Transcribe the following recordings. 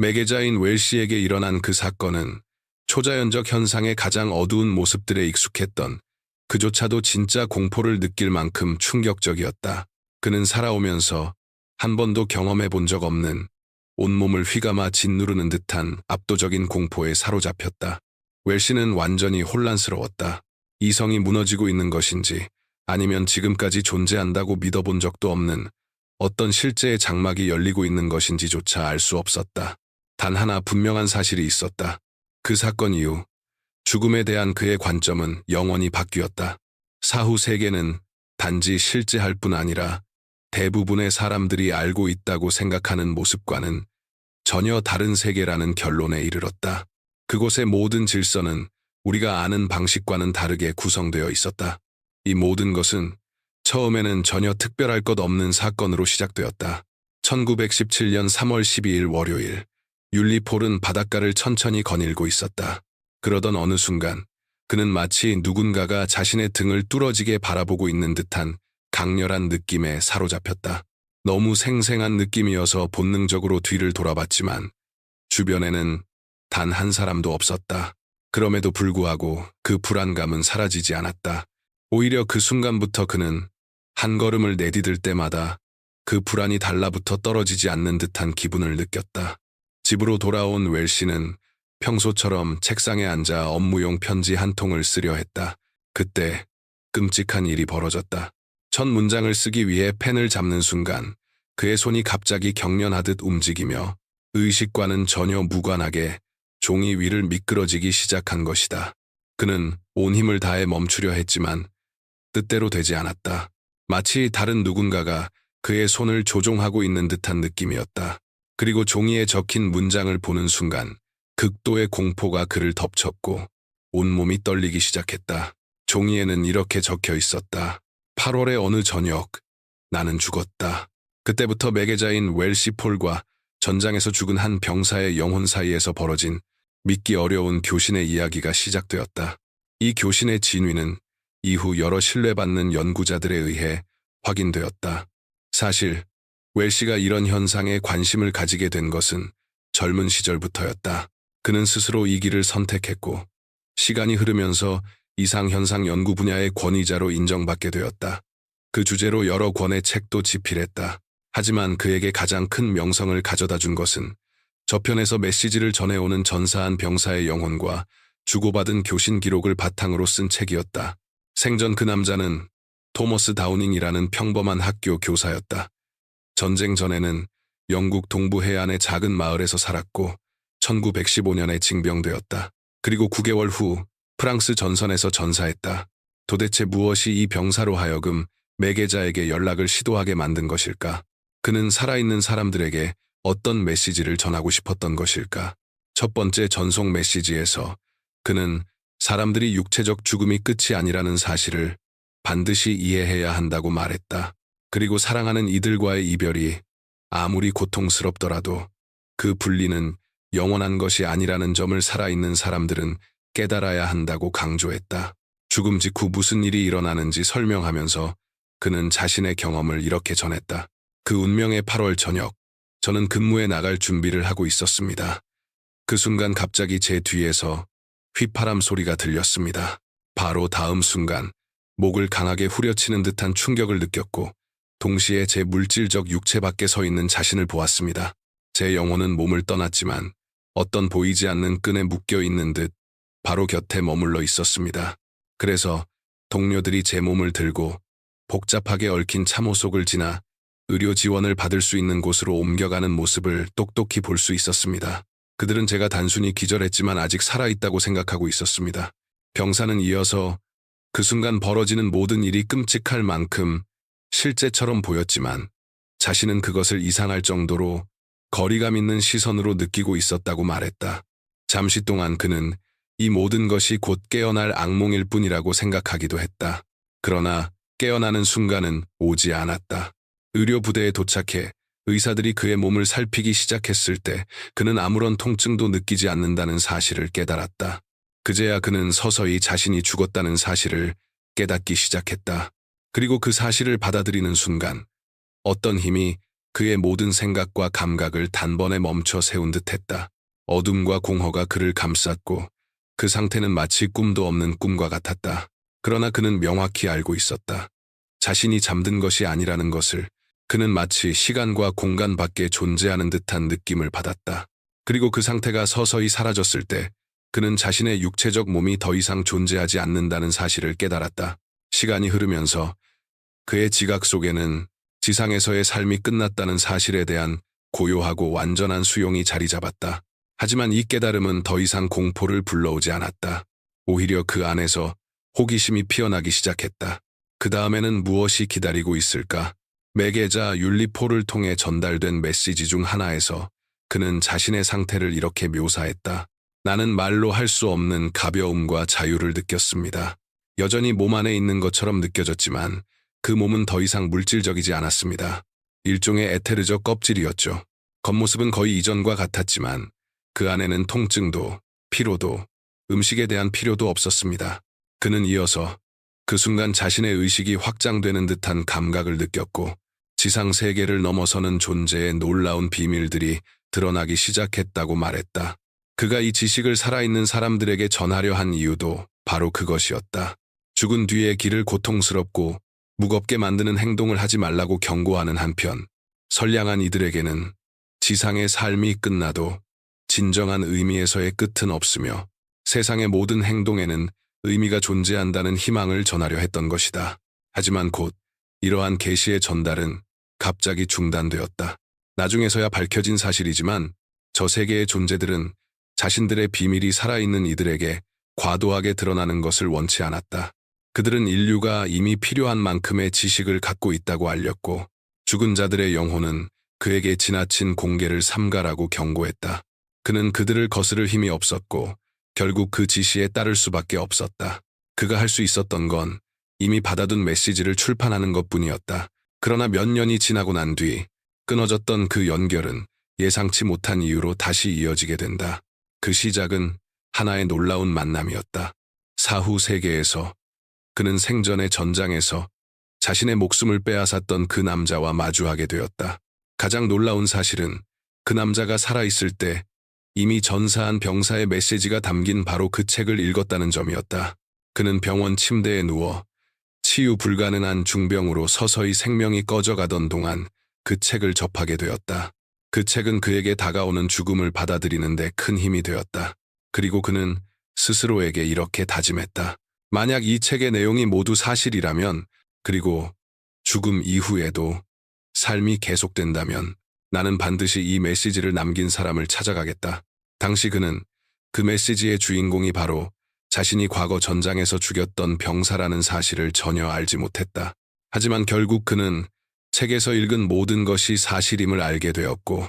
매개자인 웰시에게 일어난 그 사건은 초자연적 현상의 가장 어두운 모습들에 익숙했던 그조차도 진짜 공포를 느낄 만큼 충격적이었다. 그는 살아오면서 한 번도 경험해 본 적 없는 온몸을 휘감아 짓누르는 듯한 압도적인 공포에 사로잡혔다. 웰시는 완전히 혼란스러웠다. 이성이 무너지고 있는 것인지 아니면 지금까지 존재한다고 믿어본 적도 없는 어떤 실제의 장막이 열리고 있는 것인지조차 알 수 없었다. 단 하나 분명한 사실이 있었다. 그 사건 이후 죽음에 대한 그의 관점은 영원히 바뀌었다. 사후 세계는 단지 실제할 뿐 아니라 대부분의 사람들이 알고 있다고 생각하는 모습과는 전혀 다른 세계라는 결론에 이르렀다. 그곳의 모든 질서는 우리가 아는 방식과는 다르게 구성되어 있었다. 이 모든 것은 처음에는 전혀 특별할 것 없는 사건으로 시작되었다. 1917년 3월 12일 월요일, 율리폴은 바닷가를 천천히 거닐고 있었다. 그러던 어느 순간 그는 마치 누군가가 자신의 등을 뚫어지게 바라보고 있는 듯한 강렬한 느낌에 사로잡혔다. 너무 생생한 느낌이어서 본능적으로 뒤를 돌아봤지만 주변에는 단 한 사람도 없었다. 그럼에도 불구하고 그 불안감은 사라지지 않았다. 오히려 그 순간부터 그는 한 걸음을 내디딜 때마다 그 불안이 달라붙어 떨어지지 않는 듯한 기분을 느꼈다. 집으로 돌아온 웰시는 평소처럼 책상에 앉아 업무용 편지 한 통을 쓰려 했다. 그때 끔찍한 일이 벌어졌다. 첫 문장을 쓰기 위해 펜을 잡는 순간 그의 손이 갑자기 경련하듯 움직이며 의식과는 전혀 무관하게 종이 위를 미끄러지기 시작한 것이다. 그는 온 힘을 다해 멈추려 했지만 뜻대로 되지 않았다. 마치 다른 누군가가 그의 손을 조종하고 있는 듯한 느낌이었다. 그리고 종이에 적힌 문장을 보는 순간 극도의 공포가 그를 덮쳤고 온몸이 떨리기 시작했다. 종이에는 이렇게 적혀 있었다. 8월의 어느 저녁, 나는 죽었다. 그때부터 매개자인 웰시 폴과 전장에서 죽은 한 병사의 영혼 사이에서 벌어진 믿기 어려운 교신의 이야기가 시작되었다. 이 교신의 진위는 이후 여러 신뢰받는 연구자들에 의해 확인되었다. 사실 웰시가 이런 현상에 관심을 가지게 된 것은 젊은 시절부터였다. 그는 스스로 이 길을 선택했고 시간이 흐르면서 이상현상 연구 분야의 권위자로 인정받게 되었다. 그 주제로 여러 권의 책도 집필했다. 하지만 그에게 가장 큰 명성을 가져다 준 것은 저편에서 메시지를 전해오는 전사한 병사의 영혼과 주고받은 교신 기록을 바탕으로 쓴 책이었다. 생전 그 남자는 토머스 다우닝이라는 평범한 학교 교사였다. 전쟁 전에는 영국 동부 해안의 작은 마을에서 살았고 1915년에 징병되었다. 그리고 9개월 후 프랑스 전선에서 전사했다. 도대체 무엇이 이 병사로 하여금 매개자에게 연락을 시도하게 만든 것일까? 그는 살아있는 사람들에게 어떤 메시지를 전하고 싶었던 것일까? 첫 번째 전송 메시지에서 그는 사람들이 육체적 죽음이 끝이 아니라는 사실을 반드시 이해해야 한다고 말했다. 그리고 사랑하는 이들과의 이별이 아무리 고통스럽더라도 그 분리는 영원한 것이 아니라는 점을 살아있는 사람들은 깨달아야 한다고 강조했다. 죽음 직후 무슨 일이 일어나는지 설명하면서 그는 자신의 경험을 이렇게 전했다. 그 운명의 8월 저녁, 저는 근무에 나갈 준비를 하고 있었습니다. 그 순간 갑자기 제 뒤에서 휘파람 소리가 들렸습니다. 바로 다음 순간 목을 강하게 후려치는 듯한 충격을 느꼈고 동시에 제 물질적 육체 밖에 서 있는 자신을 보았습니다. 제 영혼은 몸을 떠났지만 어떤 보이지 않는 끈에 묶여 있는 듯 바로 곁에 머물러 있었습니다. 그래서 동료들이 제 몸을 들고 복잡하게 얽힌 참호 속을 지나 의료 지원을 받을 수 있는 곳으로 옮겨가는 모습을 똑똑히 볼 수 있었습니다. 그들은 제가 단순히 기절했지만 아직 살아있다고 생각하고 있었습니다. 병사는 이어서 그 순간 벌어지는 모든 일이 끔찍할 만큼 실제처럼 보였지만 자신은 그것을 이상할 정도로 거리감 있는 시선으로 느끼고 있었다고 말했다. 잠시 동안 그는 이 모든 것이 곧 깨어날 악몽일 뿐이라고 생각하기도 했다. 그러나 깨어나는 순간은 오지 않았다. 의료부대에 도착해 의사들이 그의 몸을 살피기 시작했을 때 그는 아무런 통증도 느끼지 않는다는 사실을 깨달았다. 그제야 그는 서서히 자신이 죽었다는 사실을 깨닫기 시작했다. 그리고 그 사실을 받아들이는 순간 어떤 힘이 그의 모든 생각과 감각을 단번에 멈춰 세운 듯했다. 어둠과 공허가 그를 감쌌고 그 상태는 마치 꿈도 없는 꿈과 같았다. 그러나 그는 명확히 알고 있었다. 자신이 잠든 것이 아니라는 것을. 그는 마치 시간과 공간 밖에 존재하는 듯한 느낌을 받았다. 그리고 그 상태가 서서히 사라졌을 때 그는 자신의 육체적 몸이 더 이상 존재하지 않는다는 사실을 깨달았다. 시간이 흐르면서 그의 지각 속에는 지상에서의 삶이 끝났다는 사실에 대한 고요하고 완전한 수용이 자리 잡았다. 하지만 이 깨달음은 더 이상 공포를 불러오지 않았다. 오히려 그 안에서 호기심이 피어나기 시작했다. 그 다음에는 무엇이 기다리고 있을까? 매개자 율리포를 통해 전달된 메시지 중 하나에서 그는 자신의 상태를 이렇게 묘사했다. 나는 말로 할 수 없는 가벼움과 자유를 느꼈습니다. 여전히 몸 안에 있는 것처럼 느껴졌지만 그 몸은 더 이상 물질적이지 않았습니다. 일종의 에테르적 껍질이었죠. 겉모습은 거의 이전과 같았지만 그 안에는 통증도, 피로도, 음식에 대한 필요도 없었습니다. 그는 이어서 그 순간 자신의 의식이 확장되는 듯한 감각을 느꼈고 지상 세계를 넘어서는 존재의 놀라운 비밀들이 드러나기 시작했다고 말했다. 그가 이 지식을 살아있는 사람들에게 전하려 한 이유도 바로 그것이었다. 죽은 뒤의 길을 고통스럽고 무겁게 만드는 행동을 하지 말라고 경고하는 한편 선량한 이들에게는 지상의 삶이 끝나도 진정한 의미에서의 끝은 없으며 세상의 모든 행동에는 의미가 존재한다는 희망을 전하려 했던 것이다. 하지만 곧 이러한 계시의 전달은 갑자기 중단되었다. 나중에서야 밝혀진 사실이지만 저 세계의 존재들은 자신들의 비밀이 살아있는 이들에게 과도하게 드러나는 것을 원치 않았다. 그들은 인류가 이미 필요한 만큼의 지식을 갖고 있다고 알렸고 죽은 자들의 영혼은 그에게 지나친 공개를 삼가라고 경고했다. 그는 그들을 거스를 힘이 없었고 결국 그 지시에 따를 수밖에 없었다. 그가 할 수 있었던 건 이미 받아둔 메시지를 출판하는 것뿐이었다. 그러나 몇 년이 지나고 난 뒤 끊어졌던 그 연결은 예상치 못한 이유로 다시 이어지게 된다. 그 시작은 하나의 놀라운 만남이었다. 사후 세계에서 그는 생전의 전장에서 자신의 목숨을 빼앗았던 그 남자와 마주하게 되었다. 가장 놀라운 사실은 그 남자가 살아있을 때 이미 전사한 병사의 메시지가 담긴 바로 그 책을 읽었다는 점이었다. 그는 병원 침대에 누워 치유 불가능한 중병으로 서서히 생명이 꺼져가던 동안 그 책을 접하게 되었다. 그 책은 그에게 다가오는 죽음을 받아들이는데 큰 힘이 되었다. 그리고 그는 스스로에게 이렇게 다짐했다. 만약 이 책의 내용이 모두 사실이라면, 그리고 죽음 이후에도 삶이 계속된다면 나는 반드시 이 메시지를 남긴 사람을 찾아가겠다. 당시 그는 그 메시지의 주인공이 바로 자신이 과거 전장에서 죽였던 병사라는 사실을 전혀 알지 못했다. 하지만 결국 그는 책에서 읽은 모든 것이 사실임을 알게 되었고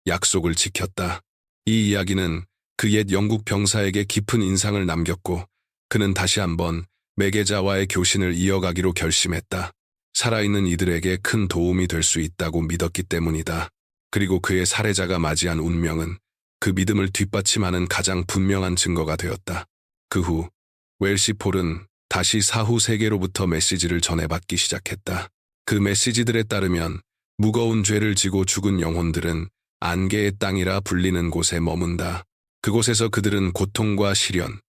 약속을 지켰다. 이 이야기는 그 옛 영국 병사에게 깊은 인상을 남겼고 그는 다시 한번 매개자와의 교신을 이어가기로 결심했다. 살아있는 이들에게 큰 도움이 될 수 있다고 믿었기 때문이다. 그리고 그의 살해자가 맞이한 운명은 그 믿음을 뒷받침하는 가장 분명한 증거가 되었다. 그 후 웰시 폴은 다시 사후 세계로부터 메시지를 전해받기 시작했다. 그 메시지들에 따르면 무거운 죄를 지고 죽은 영혼들은 안개의 땅이라 불리는 곳에 머문다. 그곳에서 그들은 고통과 시련,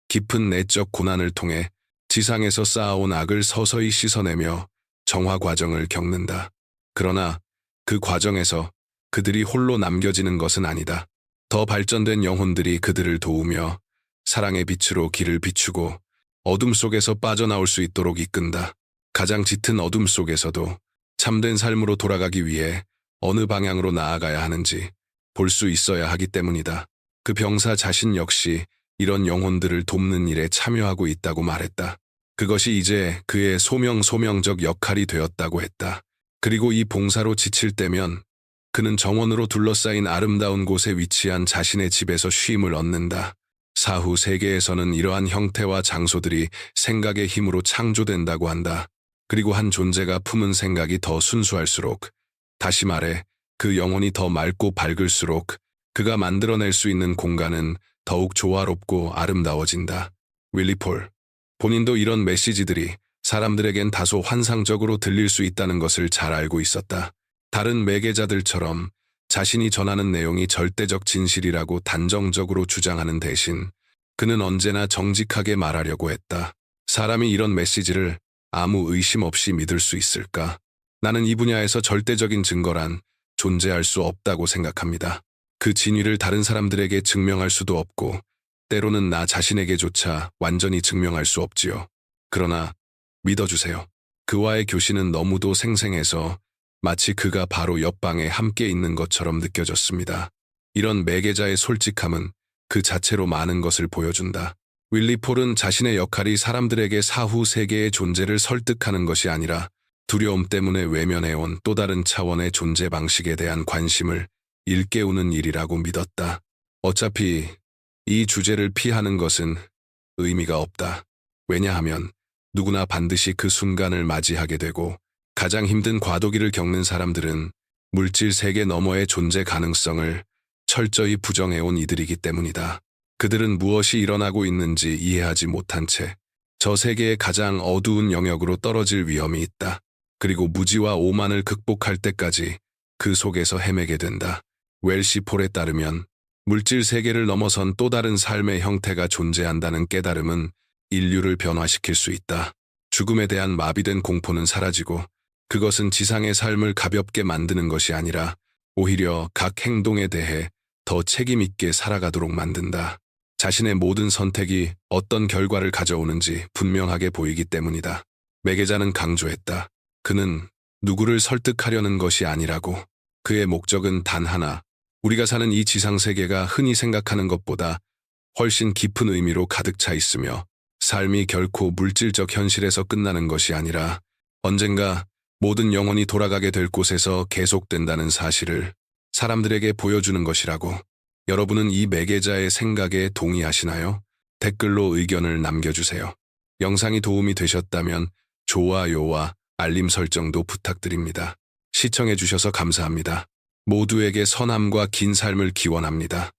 깊은 내적 고난을 통해 지상에서 쌓아온 악을 서서히 씻어내며 정화 과정을 겪는다. 그러나 그 과정에서 그들이 홀로 남겨지는 것은 아니다. 더 발전된 영혼들이 그들을 도우며 사랑의 빛으로 길을 비추고 어둠 속에서 빠져나올 수 있도록 이끈다. 가장 짙은 어둠 속에서도 참된 삶으로 돌아가기 위해 어느 방향으로 나아가야 하는지 볼 수 있어야 하기 때문이다. 그 병사 자신 역시 이런 영혼들을 돕는 일에 참여하고 있다고 말했다. 그것이 이제 그의 소명적 역할이 되었다고 했다. 그리고 이 봉사로 지칠 때면 그는 정원으로 둘러싸인 아름다운 곳에 위치한 자신의 집에서 쉼을 얻는다. 사후 세계에서는 이러한 형태와 장소들이 생각의 힘으로 창조된다고 한다. 그리고 한 존재가 품은 생각이 더 순수할수록, 다시 말해 그 영혼이 더 맑고 밝을수록 그가 만들어낼 수 있는 공간은 더욱 조화롭고 아름다워진다. 윌리 폴 본인도 이런 메시지들이 사람들에겐 다소 환상적으로 들릴 수 있다는 것을 잘 알고 있었다. 다른 매개자들처럼 자신이 전하는 내용이 절대적 진실이라고 단정적으로 주장하는 대신 그는 언제나 정직하게 말하려고 했다. 사람이 이런 메시지를 아무 의심 없이 믿을 수 있을까? 나는 이 분야에서 절대적인 증거란 존재할 수 없다고 생각합니다. 그 진위를 다른 사람들에게 증명할 수도 없고 때로는 나 자신에게조차 완전히 증명할 수 없지요. 그러나 믿어주세요. 그와의 교신은 너무도 생생해서 마치 그가 바로 옆방에 함께 있는 것처럼 느껴졌습니다. 이런 매개자의 솔직함은 그 자체로 많은 것을 보여준다. 윌리 폴은 자신의 역할이 사람들에게 사후 세계의 존재를 설득하는 것이 아니라 두려움 때문에 외면해온 또 다른 차원의 존재 방식에 대한 관심을 일깨우는 일이라고 믿었다. 어차피 이 주제를 피하는 것은 의미가 없다. 왜냐하면 누구나 반드시 그 순간을 맞이하게 되고 가장 힘든 과도기를 겪는 사람들은 물질 세계 너머의 존재 가능성을 철저히 부정해온 이들이기 때문이다. 그들은 무엇이 일어나고 있는지 이해하지 못한 채 저 세계의 가장 어두운 영역으로 떨어질 위험이 있다. 그리고 무지와 오만을 극복할 때까지 그 속에서 헤매게 된다. 웰시 폴에 따르면 물질 세계를 넘어선 또 다른 삶의 형태가 존재한다는 깨달음은 인류를 변화시킬 수 있다. 죽음에 대한 마비된 공포는 사라지고 그것은 지상의 삶을 가볍게 만드는 것이 아니라 오히려 각 행동에 대해 더 책임 있게 살아가도록 만든다. 자신의 모든 선택이 어떤 결과를 가져오는지 분명하게 보이기 때문이다. 매개자는 강조했다. 그는 누구를 설득하려는 것이 아니라고. 그의 목적은 단 하나. 우리가 사는 이 지상세계가 흔히 생각하는 것보다 훨씬 깊은 의미로 가득 차 있으며 삶이 결코 물질적 현실에서 끝나는 것이 아니라 언젠가 모든 영혼이 돌아가게 될 곳에서 계속된다는 사실을 사람들에게 보여주는 것이라고. 여러분은 이 매개자의 생각에 동의하시나요? 댓글로 의견을 남겨주세요. 영상이 도움이 되셨다면 좋아요와 알림 설정도 부탁드립니다. 시청해주셔서 감사합니다. 모두에게 선함과 긴 삶을 기원합니다.